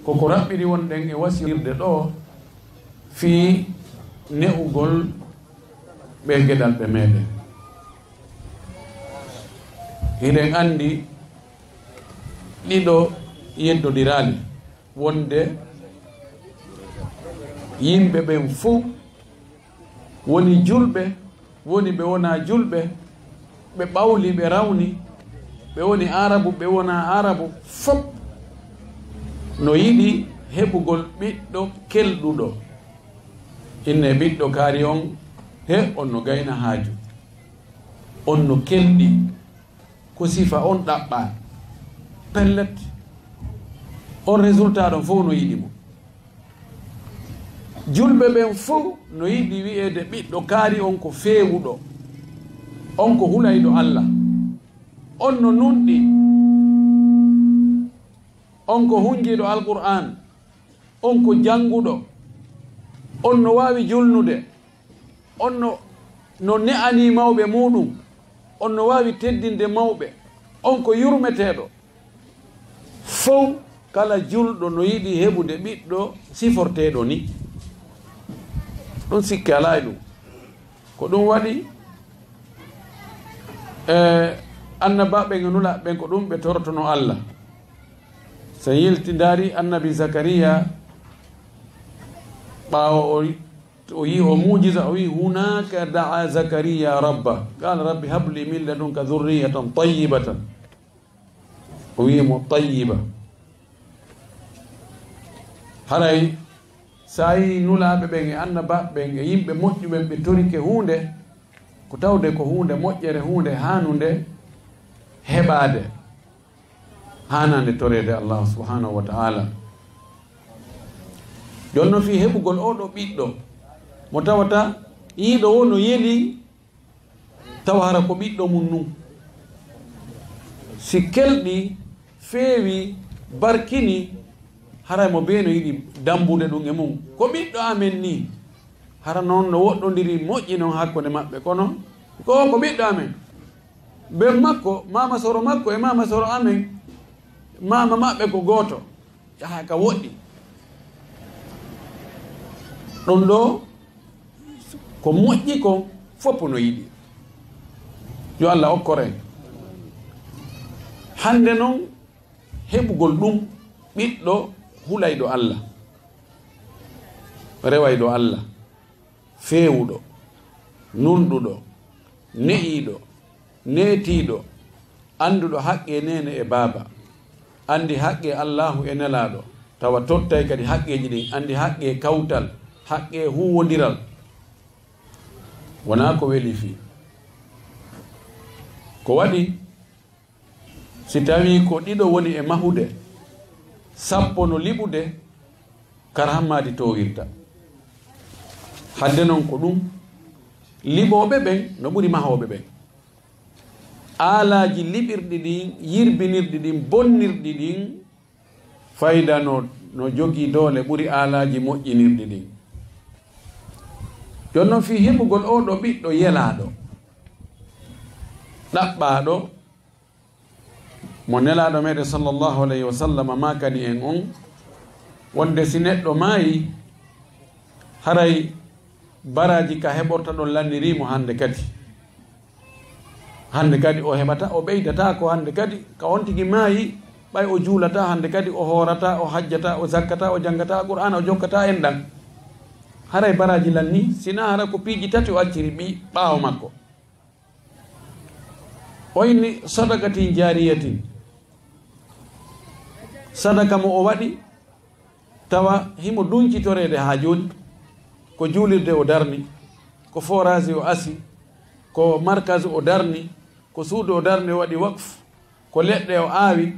koko raɓɓiri wonɗen e wasirde ɗo fii ne'ugol ɓe geɗal ɓe meɗen. hiɗen andi ɗiɗo yeddodirali wonde yimɓe ɓen fuu woni julɓe woni ɓe wona julɓe, ɓe ɓawli ɓe rawni, ɓe woni arabu ɓe wona arabu, fof no yiɗi heɓugol ɓiɗɗo kelɗuɗo. inne ɓiɗɗo kaari on he on no gayna haaju, on no kelɗi, ko sifa on ɗaɓɓa pellet, on résultat ɗon fof no yiɗi mo. julɓe ɓen fof no yiɗi wi'ede ɓiɗɗo kaari on ko feewuɗo, on ko hulayɗo Allah, on no nunɗi, on ko hunjiɗo alqur'an, on ko janguɗo, on no wawi julnude, on no ne'ani mawɓe muɗum, on no wawi teddinde mawɓe, on ko yurmeteɗo. fof kala julɗo no yiɗi heɓude ɓiɗɗo siforteɗo ni, ɗum sikki ala e ɗum. ko ɗum waɗi annabaɓe e nulaɓe ko ɗum ɓe tortono Allah. so yiltidari annabi Zakariya ɓaawo o yi o mujiza o wi hunaka daa Zakariya rabba qala rabbi habli min ladunka dhurriyatan tayyibatan, o wimo tayyiba. haray sa yi nulaɓe ɓen e annabaɓe ɓen e yimɓe moƴƴuɓen ɓe torike hunde ko tawde ko hunde moƴƴere, hunde hanude heɓade, hanande torede Allah subhanahu wa ta'ala. jonno fi heɓugol oɗo ɓiɗɗo mo tawata yiiɗo wo no yeli tawa hara ko ɓiɗɗo mum nun, si kelɗi feewi barkini haray mo be no yiɗi dambude ɗum e mum, ko ɓiɗɗo amen ni, hara noon no woɗɗodiri moƴƴi noon hakkude maɓɓe, kono ko ɓiɗɗo amen, be makko mama soro makko e mama soro amen, mama maɓɓe ko gooto, yaha ka woɗɗi. ɗum ɗo ko moƴƴi ko fopp no yiɗi. yo Allah okkore hande noon heɓugol ɗum ɓiɗɗo hulayɗo Allah, rewayɗo Allah, feewuɗo, nunɗuɗo, ne'iɗo, neetiɗo, anduɗo haqqe nene e baaba, andi haqqe Allahu e nelaɗo, tawa tottay kadi haqqeji ɗin, andi haqqe kawtal, haqqe huwodiral, wona ko weli fi. ko waɗi si tawi ko ɗiɗo woni e mahude, sappo no liɓude, kara hammadi towirta. hadde noon ko ɗum liɓoɓe ɓen no ɓuri mahoɓe ɓen, aalaji liɓirɗi ɗin, yirbinirɗi ɗin, bonnirɗi ɗin, fayda no jogii doole ɓuri aalaji moƴƴinirɗi ɗin. jon noon fi heɓugol oɗo ɓiɗɗo yelaɗo ɗaɓɓaɗo mo nelaɗo meɗen sallllahu alayhi wa sallam makani en on, wonde si neɗɗo maayi haray baraji ka heɓorta ɗon lannirimo hande kadi o heɓata, o ɓeydata ko hande kadi ka on tigi maayi ɓay o juulata, hande kadi o hoorata, o hajjata, o zakkata, o janggata qur'ana, o jokkata en ɗan. haray baraji lanni, sina hara ko piiji tati o acciri ɓaawo makko. oyni sadakatin jariyatin, sadaka mo o waɗi tawa himo duncitorede ha joni, ko juulirde o darni, ko forage o asi, ko markage o darni, ko suudu o darni o waɗi waqf, ko leɗɗe o aawi,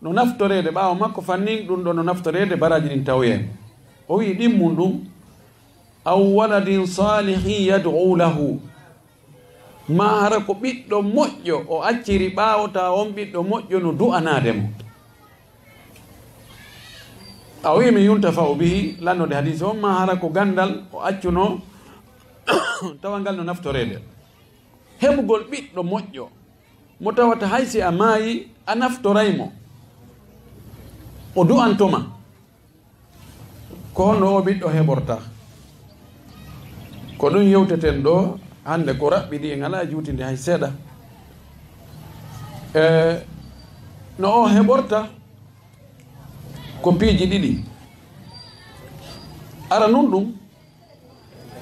no naftorede ɓaawo makko fannin ɗum ɗo no naftorede baraji ɗin tawoyen. o wi ɗimmum ɗum aw waladin salihin yad'u lahu, ma hara ko ɓiɗɗo moƴƴo o acciri ɓaawota on ɓiɗɗo moƴƴo no du'anademo. a wi mi yuntafa'u bihi, lannode hadise on, ma hara ko gandal o accuno tawa ngal no naftorede. heɓugol ɓiɗɗo moƴƴo mo tawata haysi a maayi a naftoraymo, o du'antoma, ko honno o ɓiɗɗo heɓorta ko ɗum yewteten ɗo hande ko raɓɓiɗi en ala juutinde hay seeɗa no o heɓorta ko piiji ɗiɗi ara nun ɗum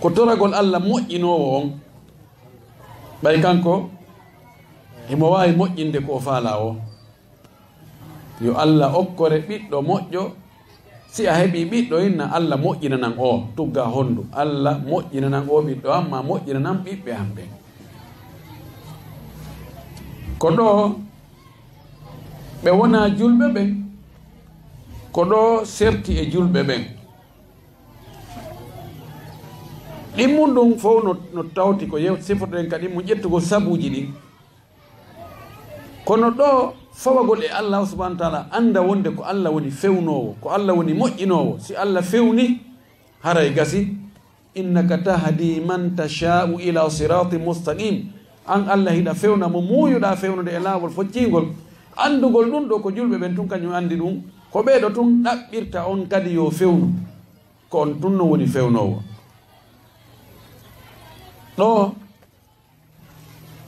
ko toragol Allah moƴƴinowo on ɓay kanko imo wawi moƴƴinde ko faala o yo Allah okkore ɓiɗɗo moƴƴo si a heɓi ɓiɗɗo inna Allah moƴƴinanan o tugga hondu Allah moƴƴinanan o ɓiɗɗo amma moƴƴinanan ɓiɓɓe am ɓen ko ɗo ɓe wona julɓe ɓen ko ɗo serti e julɓe ɓen ɗimmum ɗum fof no tawti ko sifotoɗen kadi mo ƴettugo sabuji ɗin kono ɗo fawagol e Allah subhanahu wa ta'ala anda wonde ko Allah woni fewnowo ko Allah woni moƴƴinowo si Allah fewni haray gasi innaka tahdi man tasha'u ila siratin mustaqim an Allah hiɗa fewna mo muuyoɗa fewnude e laawol foccingol andugol ɗum ɗo ko julɓe ɓen tun kañum andi ɗum ko ɓeeɗo tun ɗaɓɓirta on kadi yo fewnu ko on tun no woni fewnowo ɗo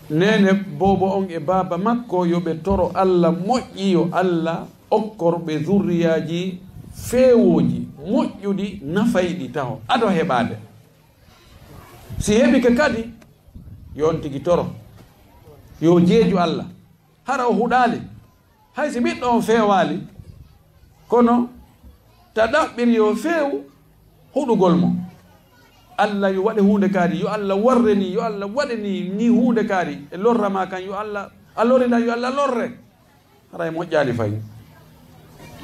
nene bobo on e baba makko yoɓe toro Allah moƴƴi yo Allah okkorɓe zurriyaji feewoji moƴƴuɗi nafayɗi taw aɗo heɓade si heɓike kadi yon tigi toro yo jeeju Allah hara o huɗali hay si ɓiɗɗo on feewali kono ta ɗaɓɓiri yo feewu huɗugol mo Allah yo waɗe hunde kaari yo Allah warreni yo Allah waɗeni ni hunde kaari e lorrama kan yo Allah a lorina yo Allah lorre haray moƴƴani fayi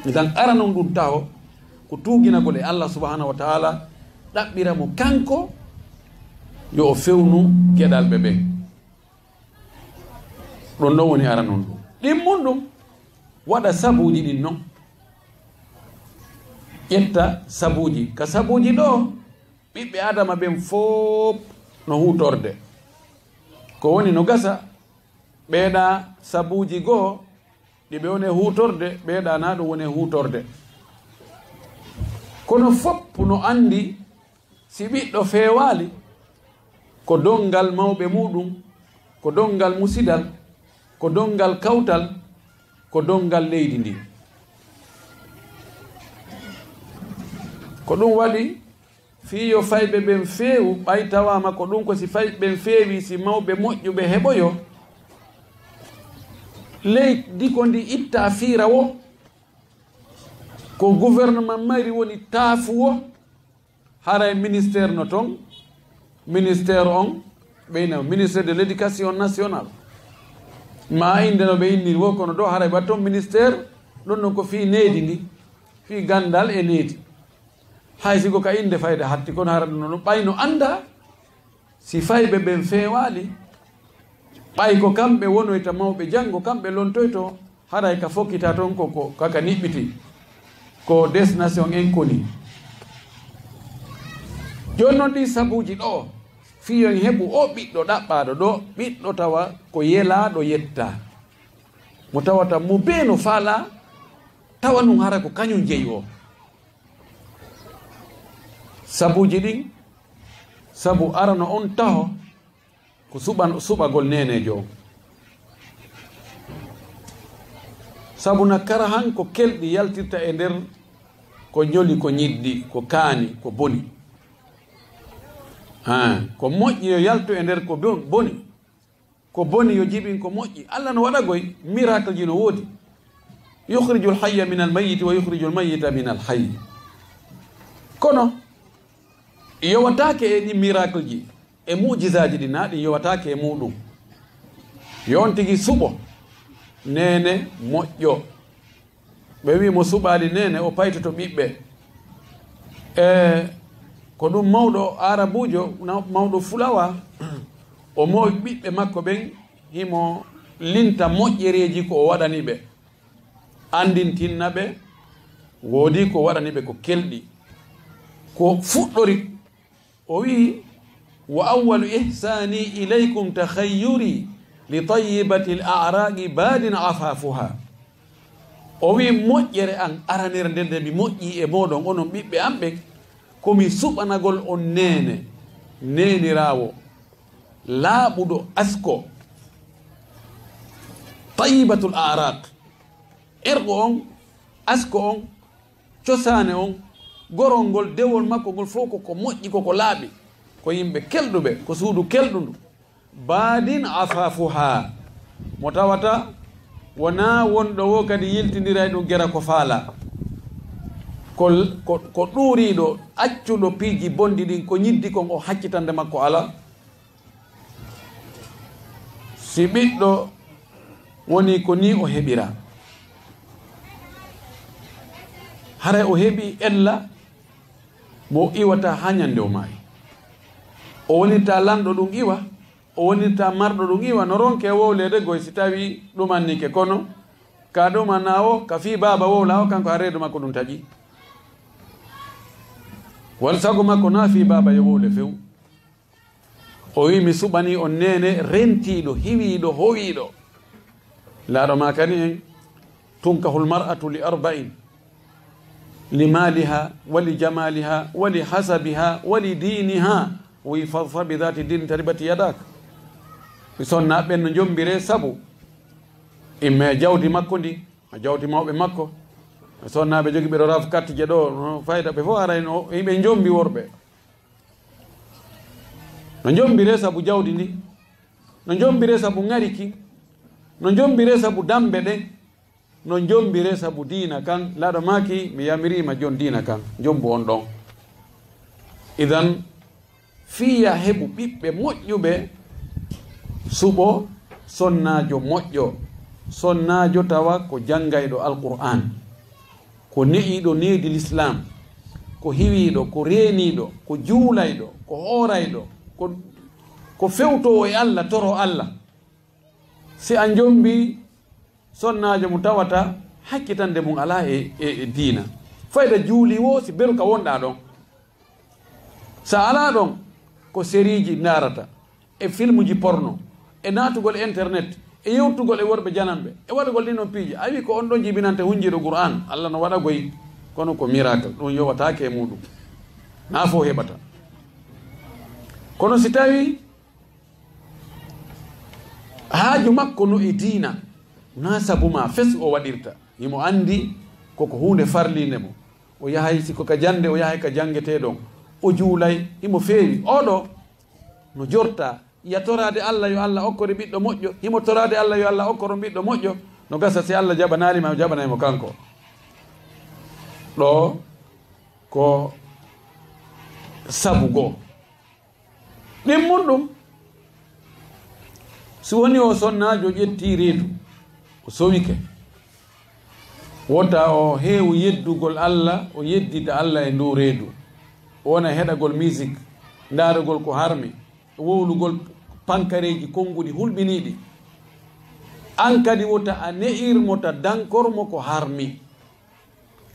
itan ara non ɗum taw ko tuginagol e Allah subhanahu wa ta'ala ɗaɓɓira mo kanko yo o fewnu geɗal ɓe ɓen ɗon ɗon woni ara non ɗum ɗimmum ɗum waɗa sabuji ɗin noon ƴetta sabuji ka sabuji ɗo ɓiɓɓe adama ɓen fof no hutorde ko woni no gasa ɓeeɗa sabuji goo ɗi ɓe woni hutorde ɓeeɗa na ɗum woni hutorde kono fopp no andi si ɓiɗɗo feewali ko dongal mawɓe muɗum ko dongal musidal ko dongal kawtal ko dongal leydi ndi ko ɗum waɗi fiyo fayɓe ɓen feewu ɓay tawama ko ɗum ko si fayɓe ɓen feewi si mawɓe moƴƴuɓe heɓoyo leydi ko ndi itta fiira wo ko gouvernement mari woni taafu wo haray ministére no toon ministére on ɓeyna ministére de l' éducation nationale ma inde no ɓe inniri wo kono ɗo haray ɓa toon ministére ɗon noon ko fi needi ndi fi gandal e needi hay sigo ka inde fayde hatti kono hara ɗum noon ɓayno anda si fayɓe ɓen feewali ɓay ko kamɓe wonoyta mawɓe janngo kamɓe lontoyto haray ka fokkita toon koko kaka niɓɓiti ko destination en koni joni noon ɗi sabuji ɗo fiyon heɓu o ɓiɗɗo ɗaɓɓaɗo ɗo ɓiɗɗo tawa ko yelaɗo yetta mo tawata mo be no faala tawa num hara ko kañum jeyi o sabuji ɗin sabu arano on taho ko suɓagol nenejo sabu na kara han ko kelɗi yaltirta e nder ko ñoli ko ñiddi ko kaani ko boni ko moƴƴi yo yaltu e nder ko boni ko boni yo jiɓin ko moƴƴi Allah no waɗagoy miracle ji no woodi yukhrijul hayya min al mayyiti wa yukhrijul mayyita min al hayy kono yowatake e ɗi miracle ji e mujisaji ɗi na ɗi yowatake e muɗum yon tigi suɓo nene moƴƴo ɓe wi mo suɓali nene o paytoto ɓiɓɓe ko ɗum mawɗo arabujo mawɗo fulawa o mowi ɓiɓɓe makko ɓen himo linta moƴƴereji ko o waɗani ɓe andintinna ɓe woodi ko waɗani ɓe ko kelɗi ko fuɗɗori o wi wa awwalu ihsani ilaykum takhayyuri li tayyibati l araqi badin afafuha o wi moƴƴere an aranere nde nde mi moƴƴi e moɗon onon ɓiɓɓe am ɓe komi suɓanagol on nene nenirawo laaɓuɗo asko tayibatul araq ergo on asko on cosane on gorol ngol dewol makko ngol fof koko moƴƴi koko laaɓi ko yimɓe kelɗuɓe ko suudu kelɗundu baadin afafuha mo tawata wona wonɗo wo kadi yiltidira e ɗum gera ko faala ko ɗuuriɗo accuɗo piiji bondi ɗin ko ñiddi kon o haccitande makko ala si ɓiɗɗo woni ko ni o heɓira haray o heɓi ella mo iwata ha ñande o maayi o wonirta lanɗo ɗum iwa o wonirta marɗo ɗum iwa no ronke wowlede goy si tawi ɗumannike kono ka ɗumana o ka fi baba wowla o kanko ha reedu makko ɗum taƴi wal sago makko na fi baba yo wowle few o wi mi suɓani on nene rentiɗo hiwiɗo howiɗo laaɗo ma kani en tunkahul mar'atu li arba'in li maliha wa li jamaliha wa li hasabiha wa li diniha wi fadfar bi dhati din taribati yadak sonna ɓen no jombire sabu imme jawdi makko ndi a jawdi mawɓe makko sonnaɓe jogi ɓeɗo raf kattije ɗo no fayda ɓe fof arayno yimɓe jombi worɓe no jombire sabu jawdi ndi no jombire sabu ŋariki no jombire sabu dambe ɗen no jombire sabu diina kan laaɗo maki mi yamirima jon diina kan jombu on ɗon idan fiya heɓu ɓiɓɓe moƴƴuɓe suɓo sonnajo moƴƴo sonnajo tawa ko janngayɗo alqur'an ko ne'iɗo needi l'islam ko hiwiɗo ko reeniɗo ko juulayɗo ko hoorayɗo ko fewtowo e allah toro allah si a jombi sonnajo mo tawata hakkitande mum ala e diina fayda juuli wo si beru ka wonɗa ɗon sa ala ɗon ko sériji darata e film ji porno e natugol internet e yewtugol e worɓe jananɓe e waɗugol ɗi noon piiji a wi ko on ɗon jibinante hunjiɗo qur'an allah no waɗa goyi kono ko miracle ɗum yowatake e muɗum na fo heɓata kono si tawi haaju makko no e diina na sabu ma fes o waɗirta himo andi koko hunde farlinde mo o yahay siko ka jande o yahay ka jangeteɗon o juulay himo feewi oɗo no jorta ya torade allah yo allah okkore ɓiɗɗo moƴƴo himo torade allah yo allah okkoro ɓiɗɗo moƴƴo no gasa si allah jaɓanalima o jaɓanaymo kanko ɗo ko sabu goo ɗimmon ɗum so woni o sonnajo ƴetti reedu o sowike wonta o heewu yeddugol allah o yeddida allah e ndow reedu o wona heɗagol musique darugol ko harmi wowlugol pankareji konnguɗi hulɓiniɗi an kadi wota a ne'irmota dankormo ko harmi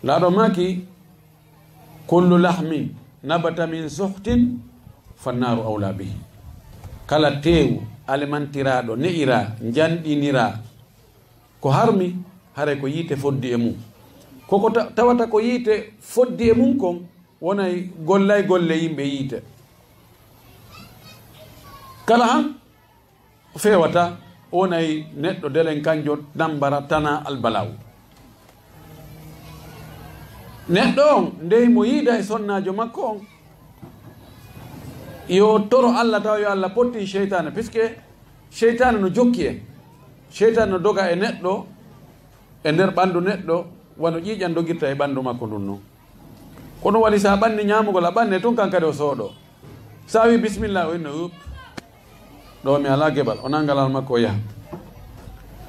laaɗo maki kullu lahmin nabata min suhtin fannaru awla bihi kala tewu alimantiraɗo ne'ira janɗinira ko harmi haray ko yiite foddi e mum koko tawata ko yiite foddi e mum kon wonay gollay golle yimɓe yiite kala han fewata wonay neɗɗo delen kanjo dambara tana albalaw neɗɗo on ndey mo yiida e sonnajo makko on yo toro allah taw yo allah potti cheytane puisque cheytane no jokki en cheytane no doga e neɗɗo e nder ɓandu neɗɗo wano ƴiƴan dogirta e ɓandu makko ndun noon kono waɗi sa ɓanni ñamugol a ɓanne tun kan kadi o sooɗo sa wi bisimillah o inno up ɗo mi ala geɓal o nangalal makko o yaha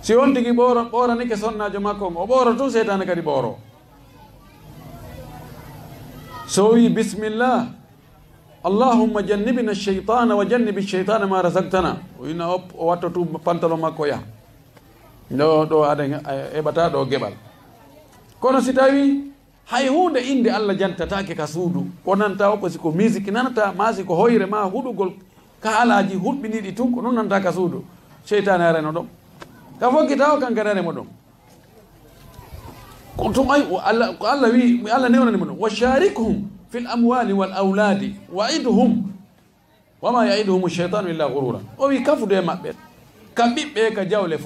si on tigi ɓooranike sonnajo makko o ɓooro tun cheytane kadi ɓooro so wi bisimillah allahumma jannibina cheytana wa jannibi cheytana ma razaqtana o ina o watto tu pantalon makko o yaha ɗo aɗa heɓata ɗo geɓal kono si tawi hay hunde inde allah jantatake ka suudu ko nanta o ko siko musique nanata ma siko hoyre ma huɗugol ka alaji huɗɓiniɗi tun ko ɗum nanta ka suudu cheytane areno ɗon ka fokkita o kankadi aremo ɗon ko tum ay ko allah wi allah newnani mo ɗum wa sharikhum fil amwali wal auladi wa'iduhum wama ya'iduhum ash-shaytanu illa ghurura. O wi kafude maɓɓe ka ɓiɓɓe ka jawle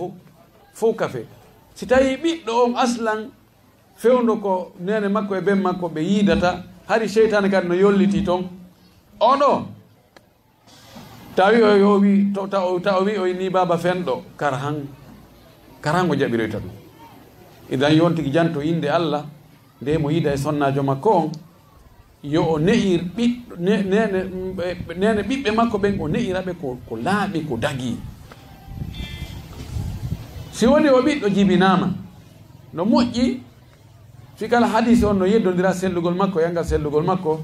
fo kafe. Si tawi ɓiɗɗo on aslan fewndo ko nene makko e ben makko ɓe yiidata, hari cheytane kadi no yolliti toon oɗo tawi o wi ta o wi o ni baba fenɗo karango jaɓiroyta ɗum. idan yontigi janto inde Allah nde mo yiida e sonnajo makko on yo o ne'ir nene ɓiɓɓe makko ɓen o ne'iraɓe ko laaɓi ko dagi. si woni o ɓiɗɗo jibinama no moƴƴi fi kala hadise on no yeddodira sellugol makko yangal sellugol makko,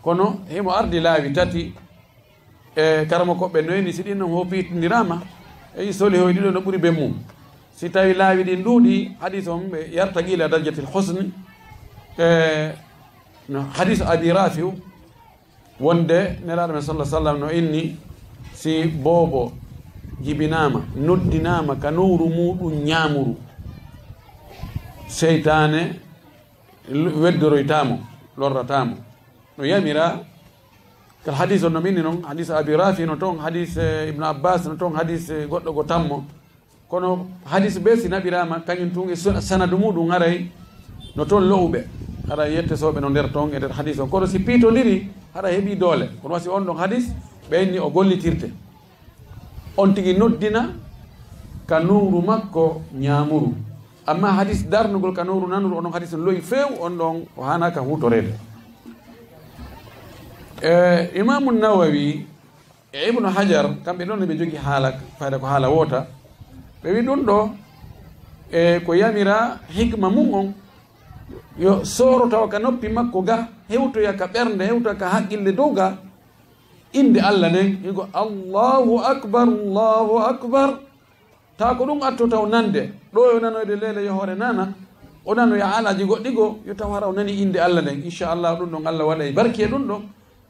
kono himo ardi laawi tati e karama koɓɓe noyni si ɗin non hopitindirama e soli hoy ɗiɗo no ɓuuri ɓe mum. si tawi laawi ɗin ɗuuɗi hadise on ɓe yarta qila darjatil husni no hadise abi rafiu wonde nelaɗo men sallah sallam no inni si boobo jibinama noddinama ka nowru muɗum ñamuru seytane weddoroytamo lorratamo no yamira kala hadise on no minni noon hadise abi rafi no toon hadise ibnu abbas no toon hadise goɗɗo go tammo, kono hadise ɓe si naɓirama kañum tun e sanadu muɗum haray no toon lowɓe haɗa yettesoɓe no nder toon e nder hadise on, kono si piitodiri haɗa heeɓi doole. kono wasi on ɗon hadise ɓeyni o gollitirte on tigui noddina ka nowru makko ñamuru, amma hadis darnugol ka nowru nanuru onon hadis loyi few on ɗon o hanaka hutorede. Imamu Nawawi e Ibnu Hajar kamɓe ɗon ɓe jogi haala fayda ko haala wota, ɓe wi ɗum ɗo ko yamira hikma mum on yo soro tawa ka noppi makko ga hewtoya ka ɓernde hewtoya ka haqqille dow ga inde Allah nden higo Allahu akbar ta ko ɗum atto taw nande ɗo yo nanoyde lele yohore nana o nano ya alaji goɗɗigo yo taw hara o nani inde Allah nden inchallah ɗum ɗon Allah waɗa e barki e ɗum ɗon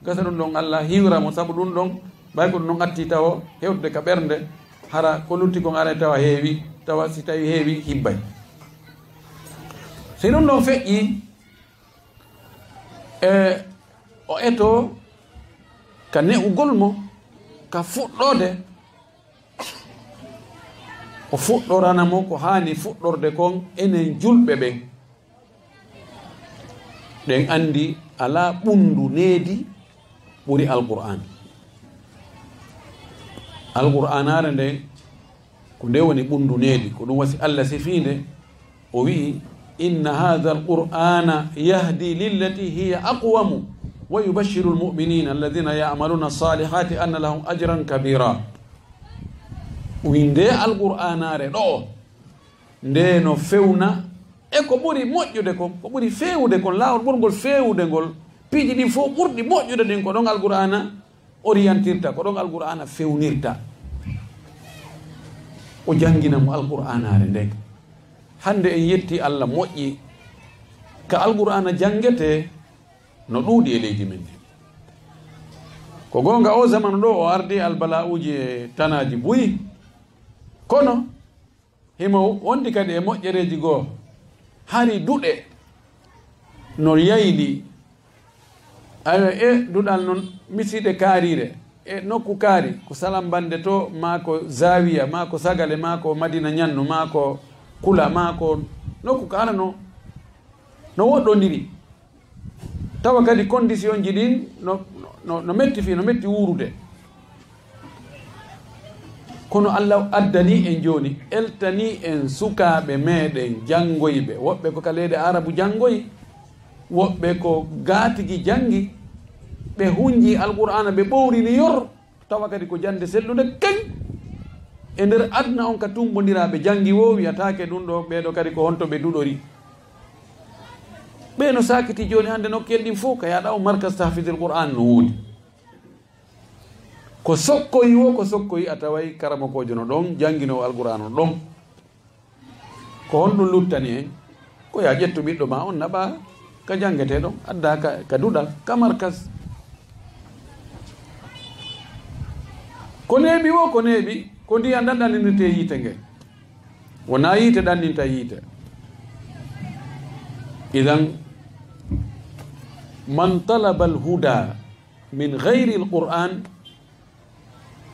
gasa ɗum ɗon Allah hiwramo saabu ɗum ɗon ɓay ko ɗum ɗon atti tawa hewtude ka ɓernde hara ko lutti kon ara tawa heewi tawa si tawi heewi hibbay. si ɗum ɗon feƴƴi o eto ka ne'ugol mo ka fuɗɗode o fuɗɗoranamo ko hani fuɗɗorde kon enen julɓe ɓen ɗen andi ala ɓundu needi ɓuri alqur'an. alqur'anare nde ko nde woni ɓundu needi, ko ɗum wasi Allah sifinde o wi'i inna hadha alqur'ana yahdi lillati hiya aqwamu wa yubashiru almu'minina alladhina ya'maluna as-salihati anna lahum ajran kabira. winde alqur'anare ɗo nde no fewna e ko ɓuri moƴƴude kon ko ɓuri fewude kon lawol ɓurgol fewude ngol piiji ɗin fof ɓurɗi moƴƴude ɗin ko ɗon alqur'ana orientirta, ko ɗon alqur'ana fewnirta. o jangina mo alqur'anare nden hande en yetti Allah moƴƴi ka alqur'ana jangete no ɗuuɗi e leydi men ko gonga o zamanu ɗo o ardi albala'uji e tanaji buyi, kono himo wondi kadi e moƴƴereji goo hari duɗe no yayli e duɗal non misiɗe kaarire e nokku kaari ko salam bande to ma ko zawiya ma ko sagale ma ko madina ñannu ma ko kula ma ko nokku ka ala no woɗɗodiri tawa kadi condition ji ɗin no metti fi no metti wurude. kono Allah addani en joni eltani en sukaɓe meɗen jangoyɓe, woɓɓe ko ka leyɗe arabu jangoyi, woɓɓe ko gatigi jangi ɓe hunji alqur'ana ɓe ɓowrini yor tawa kadi ko jande sellude kañ e nder adna on ka tumbodiraɓe jangi wo wiyatake ɗum ɗo ɓeɗo kadi ko honto ɓe duɗori ɓe no sakiti joni hande nokkel ɗin fof ka yaɗa o markas tahfidul qur'an no woodi ko sokkoyi wo ko sokkoyi a taway karamakojo no ɗon janginowo alqur'an no ɗon ko honɗum luttani en ko ya ƴettu ɓiɗɗo ma on naɓa ka jangete ɗon adda ka duɗal ka markas. ko neeɓi wo ko neeɓi ko ndiyam ɗan ɗanninirte yiite nge wona yiite ɗanninta yiite. idan man talaba alhuda min gayri alquran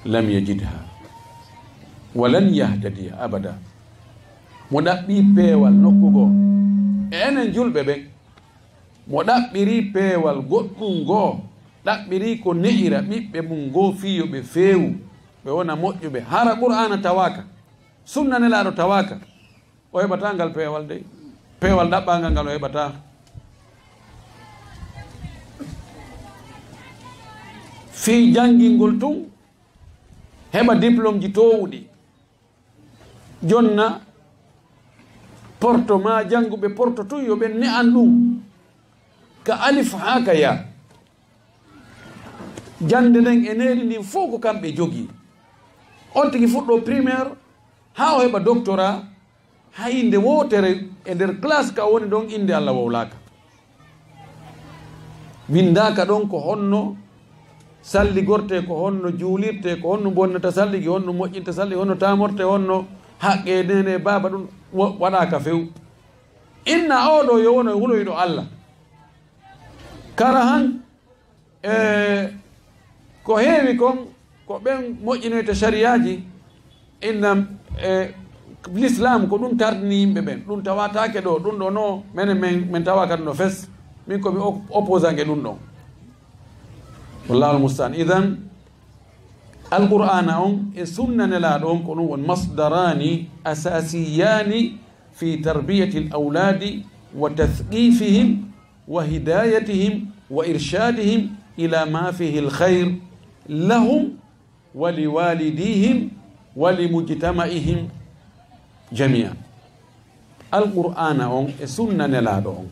lam yajidha walan yahtadiya abada mo ɗaɓɓi peewal nokkugo e enen julɓe ɓen mo ɗaɓɓiri peewal goɗɗum goo ɗaɓɓiri ko ne'ira ɓiɓɓe mum goo fiyo ɓe feewu ɓe wona moƴƴuɓe hara qur'ana tawaka sunna nelaɗo tawaka o heɓata ngal peewal dey peewal ɗaɓɓangal ngal o heɓata fi janngingol tun heɓa diplôme ji towuɗi jonna porto ma jannguɓe porto tun yo ɓe ne'an ɗum ka alif ha ka ya jande nden e neri ndin fof ko kamɓe jogii on tigi fuɗɗo primaire ha o heɓa doctorat ha inde wotere e nder classe ka woni ɗon inde Allah wowlaka windaka ɗon ko honno salli gorte ko honno juulirte ko honno bonnata salligi honno moƴƴinta salli honno tamorte honno haqqe nene baba ɗum waɗaka few inna oɗo yo wono huloyɗo Allah kara han ko heewi kon ko ɓen moƴƴinoyta sariyaji inna l'islam ko ɗum tardini yimɓe ɓen ɗum tawatake ɗo ɗum ɗo no menen min tawa kadi no fes min komi opposange ɗum ɗon wallahu almustaan idan alqur'ana on e sunna nelaɗo on ko ɗum won masdarani asasiyani fi tarbiyati alawladi wa tathqifihim wa hidayatihim wa irshadihim ila ma fihi alkhayr lahum wa liwalidihim wa limujtama'ihim jami'an alqur'ana on e sunna nelaɗo on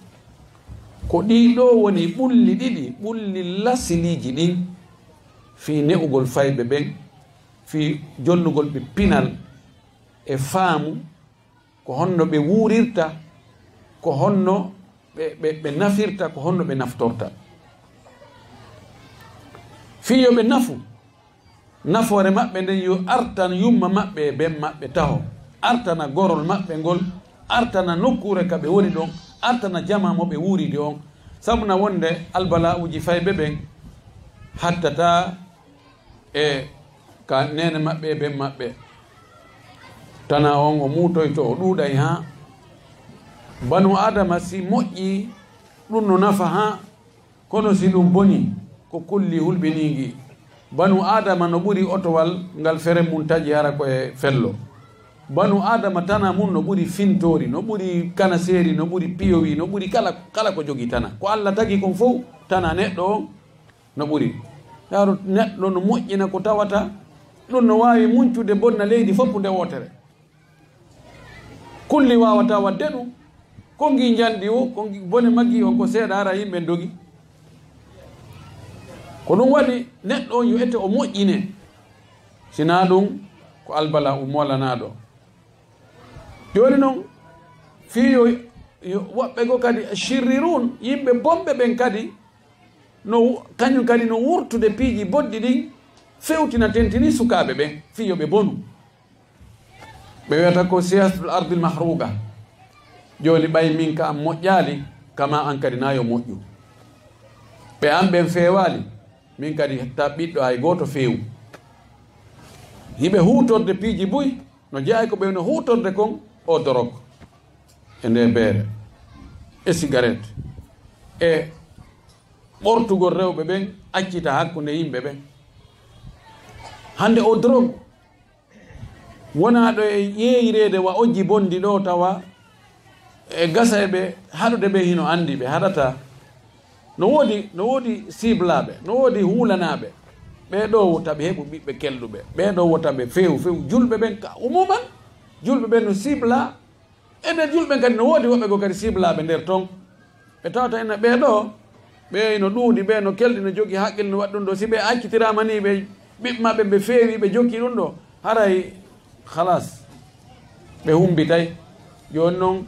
ko ɗiɗo woni ɓulli ɗiɗi ɓulli lasiliji ɗin fi ne'ugol fayɓe ɓen fi jonnugol ɓe pinal e faamu ko honno ɓe wuurirta ko honno ɓe nafirta ko honno ɓe naftorta fiyoɓe nafoore maɓɓe nden yo artan yumma maɓɓe e ben maɓɓe taho artana gorol maɓɓe ngol artana nokkure ka ɓe woni ɗon artana jama mo ɓe wuuride on sabuna wonde albala uji fayɓe ɓen hattata e ka nene maɓɓe e ben maɓɓe tana on o muutoyto o ɗuuɗay ha banu adama si moƴƴi ɗum no nafa ha kono si ɗum boni ko kulli hulɓinigi banu adama no ɓuri otowal ngal fere mum taƴi hara koye fello banu adama tana mum no ɓuri fintori no ɓuri kana seeri no ɓuri piyowi no ɓuri kala ko jogi tana ko Allah tagi kon fof tana neɗɗo o no ɓuri yaro neɗɗo no moƴƴina ko tawata ɗum no wawi muncude bonna leydi fof nde wotere kulli wawata wadde ɗum kongi jandi o kongi bone maggi on ko seeɗa ara yimɓe dogi ko ɗum waɗi neɗɗo on yo ette o moƴƴine sina ɗum ko albala molanaɗo joni noon fiyo woɓɓe go kadi shirrirun yimɓe bomɓe ɓen kadi no kañum kadi no wurtude piiji bodɗi ɗin fewtina tentini sukaɓe ɓen fiyo ɓe bonu ɓe wiyata ko siyasatul ardil mahruga joni ɓay min ka am moƴƴali kama an kadi nayo moƴƴu ɓe an ɓen fewali min kadi ta ɓiɗɗo hay goto feewu yiɓe hutorde piiji buy no jeeya ko ɓe no hutorde kon o dorog e nde beere e cigarette e ɓortugol rewɓe ɓen accita hakkude yimɓe ɓen hande o drogue wonaɗo e yeeyrede wa ojji bondi ɗo tawa e gasa ɓe haɗude ɓe hino andi ɓe haɗata no woodi siblaɓe no woodi huulanaɓe ɓeɗo wota ɓe heɓu ɓiɓɓe kelɗuɓe ɓeɗo wota ɓe few julɓe ɓen ka umuman julɓe ɓen no sibla e nder julɓe kadi no woodi woɓɓe go kadi siblaɓe nder ton ɓe tawata ena ɓeɗo ɓe no ɗuuɗi ɓe no kelɗi no jogui haqqille no waɗi ɗum ɗo si ɓe accitirama ni ɓe ɓiɓɓemaɓe ɓe feewi ɓe jokki ɗum ɗo haray halas ɓe humbitay joni noon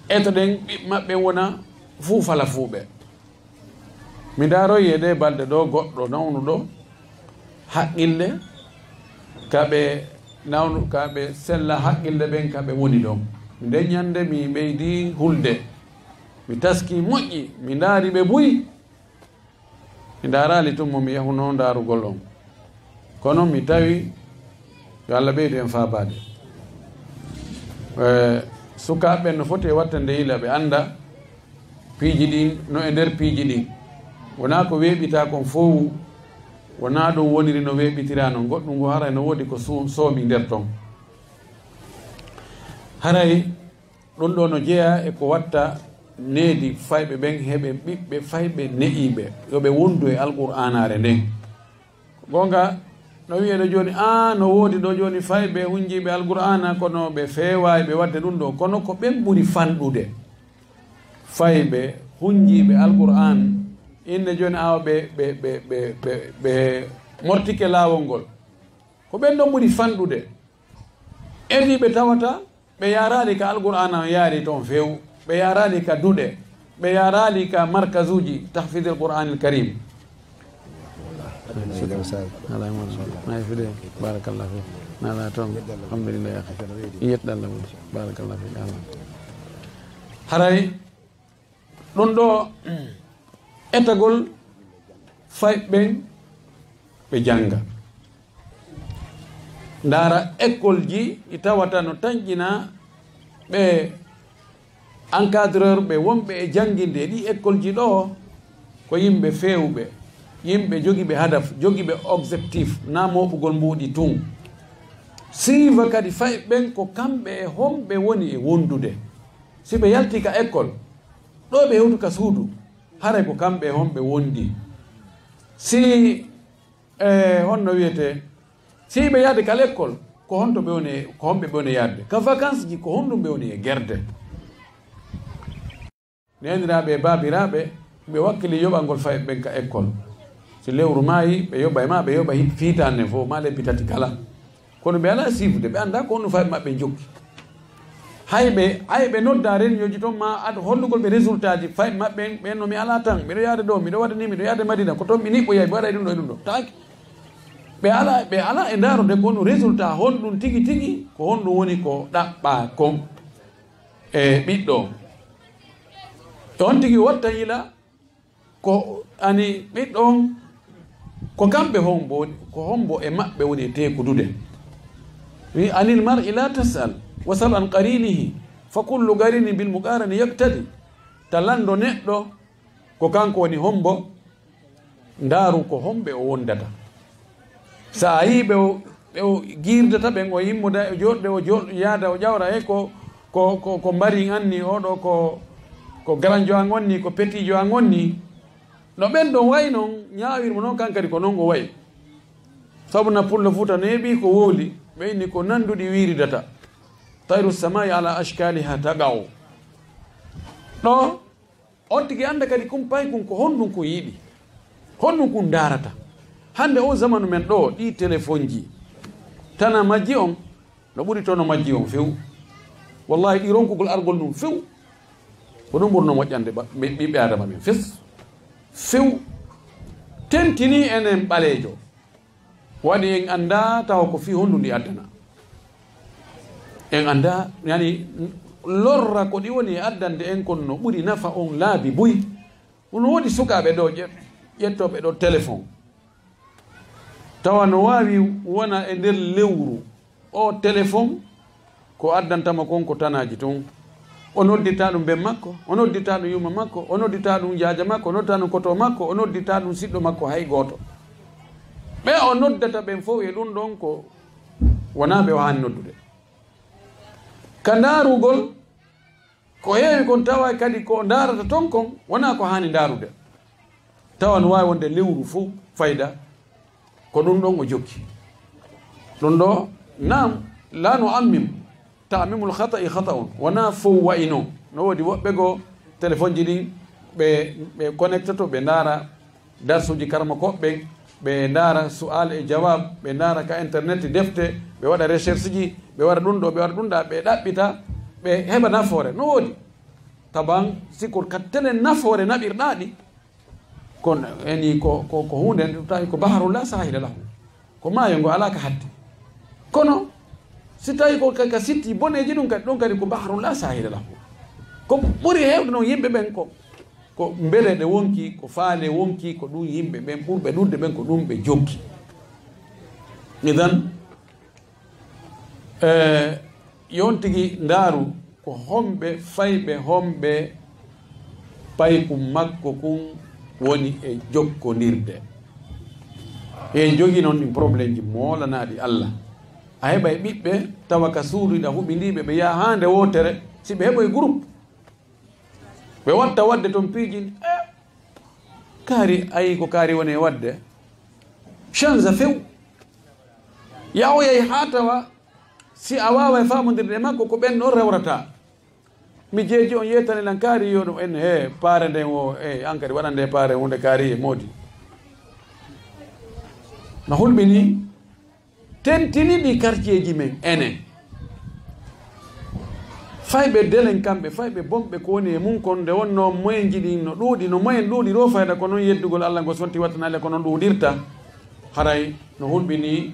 eto ɗen ɓiɓɓemaɓɓe wona fuu fala fuuɓe mi daroyi e ɗe balɗe ɗo goɗɗo nawnu ɗo haqqille kaɓe nawnu kaɓe sella haqqille ɓen kaɓe woni ɗon nden ñande mi ɓeydi hulde mi taski moƴƴi mi ndaari ɓe buyi mi ndaarali tummo mi yahuno ndaarugol on kono mi tawi yo Allah ɓeydu en faabade sukaaɓe no foti e watta nde yila ɓe annda piiji ɗin no e nder piiji ɗin wonaa ko weeɓita kon fofu wonaa ɗum woniri no weeɓitira noon goɗɗum ngo haray no woodi ko soomi nder ton haray ɗum ɗo no jeeya e ko watta needi fayɓe ɓen heɓe ɓiɓɓe fayɓe ne'iɓe yoɓe wondu e alqur'anare nden gonga no wiyeɗo joni no woodi ɗo joni fayɓe hunjiɓe alqur'ana kono ɓe feewayi ɓe wadde ɗum ɗo kono ko ɓen ɓuri fanɗude fayɓe hunjiɓe alqur'an inde joni awa ɓe mortike laawol ngol ko ɓen ɗon ɓuri fanɗude edi ɓe tawata ɓe yarali ka alqur'ana yaari toon few ɓe yarali ka duɗe ɓe yarali ka markage uji tahfide alqur'anil karim barakallah fi nala toon alhamdulillah yettalla mum barakallah fi haray ɗum ɗo etagol fayɓen ɓe janga ndaara école ji ɗi tawata no tañƴina ɓe encadreur ɓe wonɓe e janginde ɗi école ji ɗo ko yimɓe fewɓe yimɓe jogiɓe hadaf jogiɓe objectif na moɓugol mbuuɗi tun suiva kadi fayɓen ko kamɓe e homɓe woni e wondude si ɓe yalti ka école ɗo ɓe hewtu ka suudu haray ko kamɓe e homɓe wondi si honno wiyete si ɓe yahde ka l'école ko honto ɓe woni ko homɓe ɓe woni yadde ka vacance ji ko honɗum ɓe woni e guerde neniraɓe e babiraɓe ɓe wakkili yoɓalngol fayɓe ɓen ka école si lewru maayi ɓe yoɓa e ma ɓe yoɓa fiitande fof ma lebbi tati kala kono ɓe ala sifde ɓe anda ko honno fayɓe maɓɓe jokki hayɓe nodda réunion ji toon ma ad hollugol ɓe résultat ji fayɓe maɓɓe ɓen no mi ala tan miɗo yaade ɗo miɗo waɗa ni miɗo yaade madina ko toon mi niɓɓoyay ɓe waɗa ɗum ɗo e ɗum ɗo taaki ɓe ala e ndaarode ko honno résultat honɗum tigi tigi ko honɗum woni ko ɗaɓɓa kon e ɓiɗɗo e on tigi watta yila ko ani ɓiɗɗon ko kamɓe ko hombo e maɓɓe woni e tekudude wi anil mar'i la tasal wasal an qarinihi fa kullu qarini bil muqarani yaktadi talando neɗɗo ko kanko woni hombo ndaaru ko homɓe o wondata sa a yi ɓe girdata ɓen o yimmuda joɗɗe o yaada o ƴawra e ko mbari anni oɗo ko garanjo an onni ko petijo an onni no ɓen ɗon wayi noon ñaawirmo noon kankadi ko noon o wayi sabu na pullo fuuta no heeɓi ko wooli ɓe inni ko nanduɗi wiiridata tayru samai ala ashkaliha tagaw ɗo on tigi anda kadi kumpay kun ko honɗum ko yiɗi honɗum kun darata hande o zamanu men ɗo ɗi téléphone ji tana majji on no ɓuri to no majji on few wallahi ɗi ronkugol argol ɗum few ko ɗum ɓurno moƴƴande ɓiɓɓe adama men few tentini enen ɓaleejo waɗi en anda tawa ko fi hondu ndi addana en anda yani lorra ko ɗi woni e addande en kon no ɓuri nafa on laabi buy ono woodi sukaɓe ɗo ƴettoɓe ɗo téléphone tawa no wawi wona e nder lewru o téléphone ko addantama kon ko tanaji ton o noddita ɗum ben makko o noddita ɗum yuma makko o noddita ɗum jaaja makko o noddita ɗum koto makko o noddita ɗum siɗɗo makko hay goto ɓe o noddata ɓen fof e ɗum ɗon ko wona ɓe o hani noddude ka ndaarugol ko heewi kon tawa kadi ko ndaarata ton kon wona ko hani ndaarude tawa no wawi wonde lewru fof fayda ko ɗum ɗon o jokki ɗum ɗo nam la no ammim tamimul khata'i khata'un wona fof wayi noon no woodi woɓɓe goo téléphone ji ɗi ɓe connecte to ɓe ndaara darsuji karma koɓɓe ɓe ndaara sual e jawab ɓe ndaara ka internet defte ɓe waɗa recherche ji ɓe waɗa ɗum ɗo ɓe waɗa ɗum ɗa ɓe ɗaɓɓita ɓe heɓa nafoore no woodi taban sikor ka tele nafoore naɓirɗa ɗi kono eni ko hunde tawi ko baharullah sahila lahu ko maayo ngo ala ka hadde kono si tawi ko ka sitti boneji ɗum kadi ɗon kadi ko baharullah sahila lahu ko ɓuri heewde noon yimɓe ɓen ko mbele ɗe wonki ko faale wonki ko ɗum yimɓe ɓen ɓurɓe ɗudde ɓen ko ɗum ɓe joggi. idan yon tigi ndaaru ko homɓe fayɓe homɓe payku makko kun woni e jokkondirde. en jogi noon ɗin probléme ji molanaɗi Allah a heɓa e ɓiɓɓe tawa ka suuduɗa huɓindiɓe ɓe yaha hande wotere si ɓe heɓoye groupe ɓe watta wadde toon piijin kaari ayi ko kaari woni e wadde change few yawoyay ha tawa si a wawa e famodirde makko ko ɓen ɗon rewrata mi jeeji on yettani lan kaari yo ɗum en he paare nden o an kadi waɗande paare hunde kaari e moodi no hulɓini tentiniɗi quartier ji men enen fayɓe delen kamɓe fayɓe bomɓe ko woni e mum kon nde wonno moyen jiɗi no ɗuuɗi no moyen ɗuuɗi ɗo fayda ko noon yeddugol Allah ngo sonti wattanale ko noon ɗuuɗirta haray no hulɓini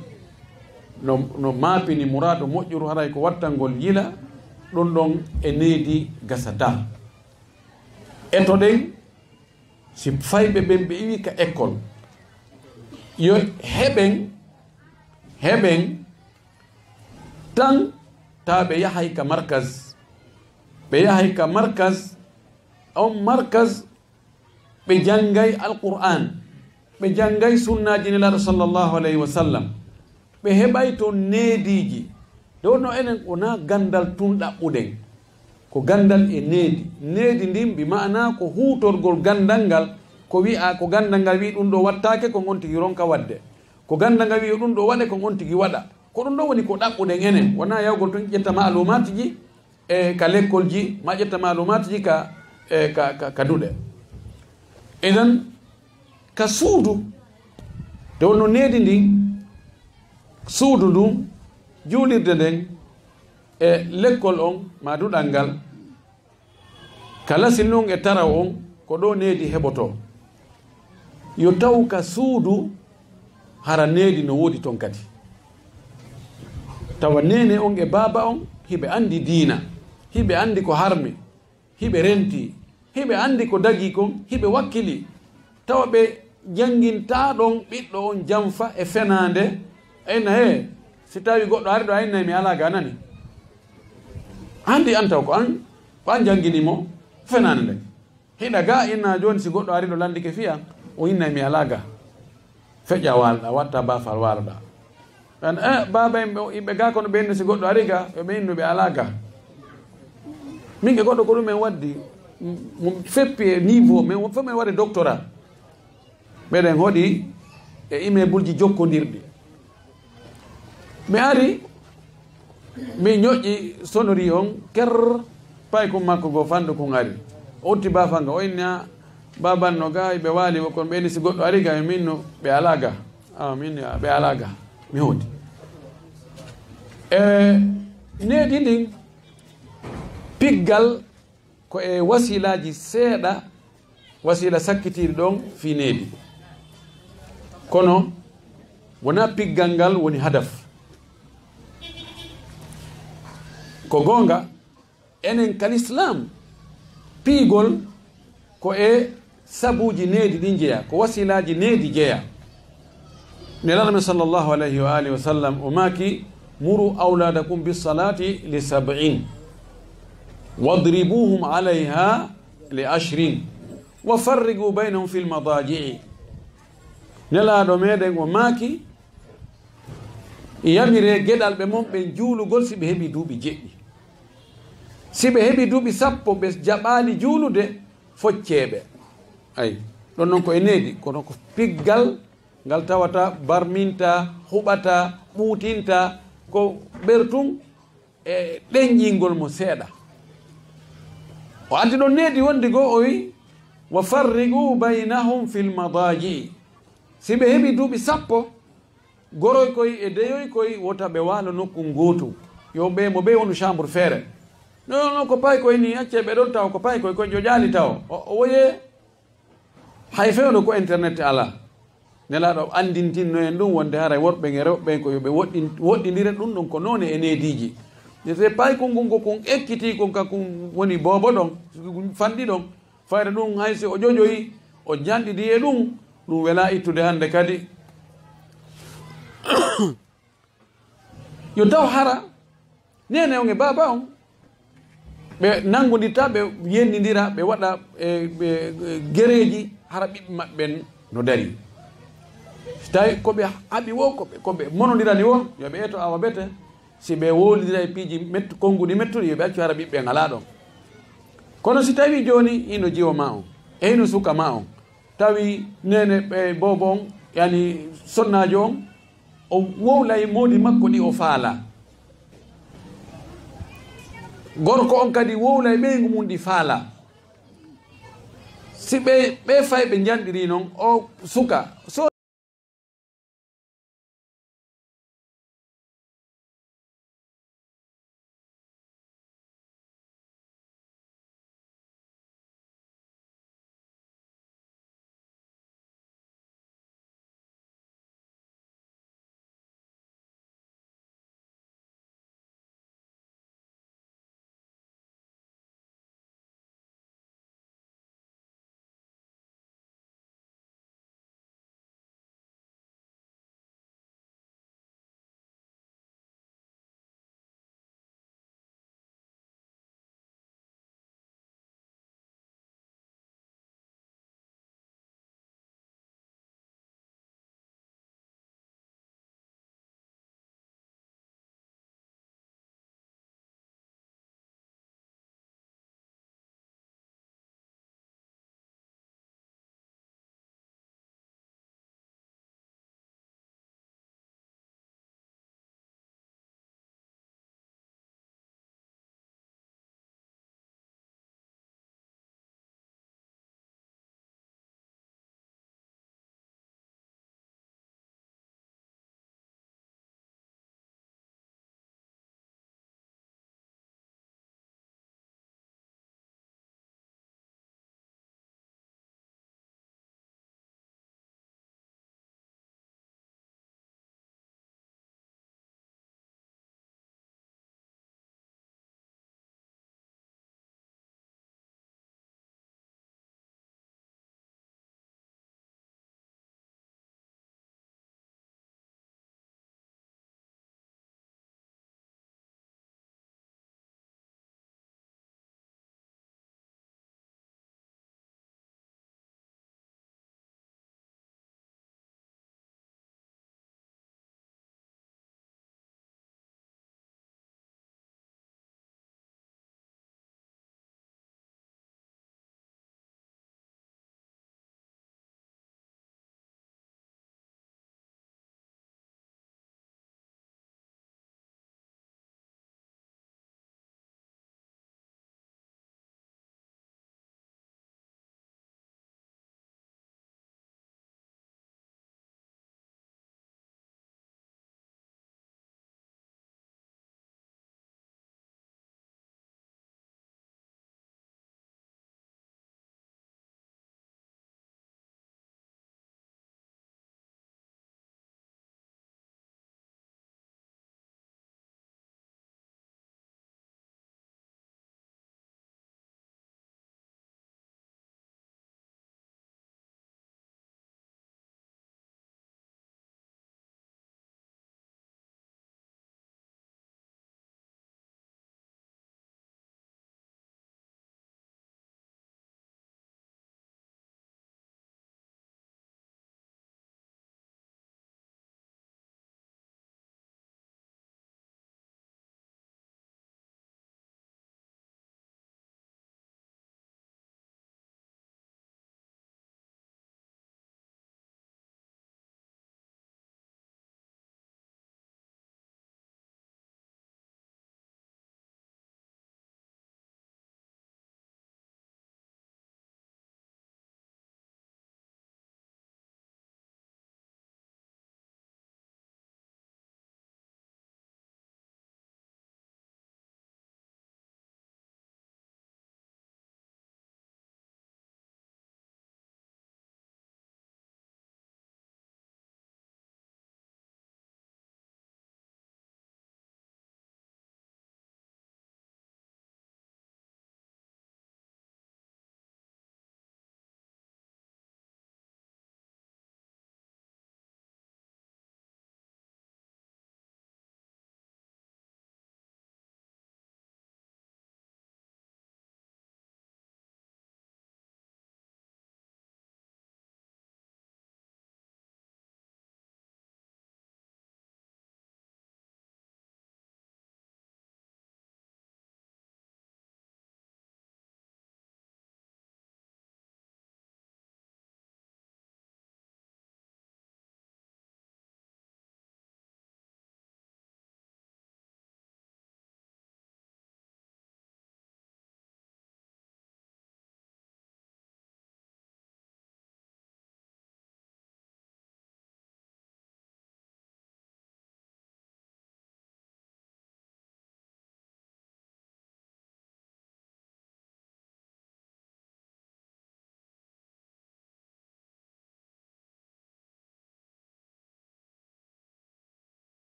no maapini mourado moƴƴuru haray ko wattangol yila ɗum ɗon e needi gasata eto ɗen si fayɓe ɓen ɓe iwi ka école yo heɓen tan ta ɓe yahay ka markas ɓe yahay ka markas on markas ɓe janngay alqur'an ɓe janngay sunnaji nelaɗo sallllahu alayhi wa sallam ɓe heɓay to neediji nde wonno enen wona gandal tun ɗaɓɓuɗen ko gandal e needi ndin mbi mana ko huutorgol gandal ngal ko wi'a ko gandal ngal wi ɗum ɗo wattake ko on tigi ronka wadde ko gandal ngal wi ɗum ɗo waɗe ko on tigi waɗa ko ɗum ɗo woni ko ɗaɓɓuɗen enen wona yawgol tun ƴetta malumaji ji e ka l'école ji ma ƴetta malumaji ji ka duɗe eɗen ka suudu nde wonno needi ndin suudu ndun juulirde nden e l'école on ma duɗal ngal kala sinnun e taraw on ko ɗo needi heɓoto yo taw ka suudu hara needi no woodi toon kadi tawa nene on e baaba on hiɓe andi diina hiɓe andi ko harmi hiɓe renti hiɓe andi ko dagi kon hiɓe wakkili tawa ɓe janginta ɗon ɓiɗɗo on janfa e fenande ayna he si tawi goɗɗo ari ɗo aynayi mi ala ga nani andi an taw ko an janginimo fenande nde hiɗa ga inna joni si goɗɗo ari ɗo landike fiya o innayi mi ala ga feƴƴa walɗa watta bafal walɗa an baba yimɓe ga kono ɓe inno si goɗɗo ari ga ɓe inno ɓe ala ga min e goɗɗo ko ɗum en waddi mo feppi e niveau mais fof min waɗi doctorat ɓeɗen hoɗi e immeuble ji jokkodirɗi mi ari mi ñoƴƴi sonori on ker pay ko makko go fanɗo kon ari o utti bafal nga o inna babanno ga ɓe waali kono ɓeni si goɗɗo ari ga minno ɓe ala ga min ɓe ala ga mi hoodi needi ndin piggal ko e wasilaji seeɗa wasila sakkitiɗi ɗon fi needi kono wona piggal ngal woni hadaf ko gonga enen kalislam piigol ko e sabuji needi ɗi jeeya ko wasilaji needi jeeya nelaɗo men sallllahu alayhi wa alihi wa sallam o maaki muru auladakum bisalati li 70 wadribuhum alayha li 10 wa farrigu baynahum fi lmadaji'i nelaɗo meɗen o maaki yamire geɗal ɓe mon ɓen juulugol si ɓe heeɓi duuɓi jeɗɗi si ɓe heeɓi duuɓi 10 ɓe jaɓali juulude focceɓe ayi ɗon noon ko e needi kono ko piggal ngal tawata barminta huɓata ɓuutinta ko ɓertum e ɗenƴingol mo seeɗa o addi ɗon needi wondi goo o wi wa farrigu baynahum fi lmadaji si ɓe heeɓi duuɓi 10 goroy koy e deyoy koy wota ɓe waalo nokku gootu yo ɓe mo ɓe wonu chambre feere non ko pay koye ni acce ɓe ɗon taw ko pay koye koye joƴaali taw o woye hay fewno ko internet ala nelaɗo andintinno en ɗum wonde haray worɓe e rewɓe ko yoɓe woɗɗindira ɗum ɗum ko noon e neediji te pay kongo kon ekkiti kon ka kon woni bobo ɗon fanɗi ɗon fayda ɗum haysi o ƴoƴoyi o janɗiɗi e ɗum wela ittude hande kadi yo taw hara nene on e baba on ɓe nangodita ɓe yennidira ɓe waɗa ɓe guereji hara ɓiɓɓe maɓɓen no dari so tawi koɓe haɓi wo koɓe monodirani wo yoɓe eto awa bete si ɓe wolidira e piiji konnguɗi mettuɗi yoɓe accu hara ɓiɓɓe ngala ɗon kono si tawi joni ino jiwo ma on e hino suka ma on tawi nene ɓe bobo on yani sonnajo on o wowlay modi makko ɗi o faala gorko on kadi wowlay ɓeygu mum ɗi faala si ɓe fay ɓe janɗiri noon o suka so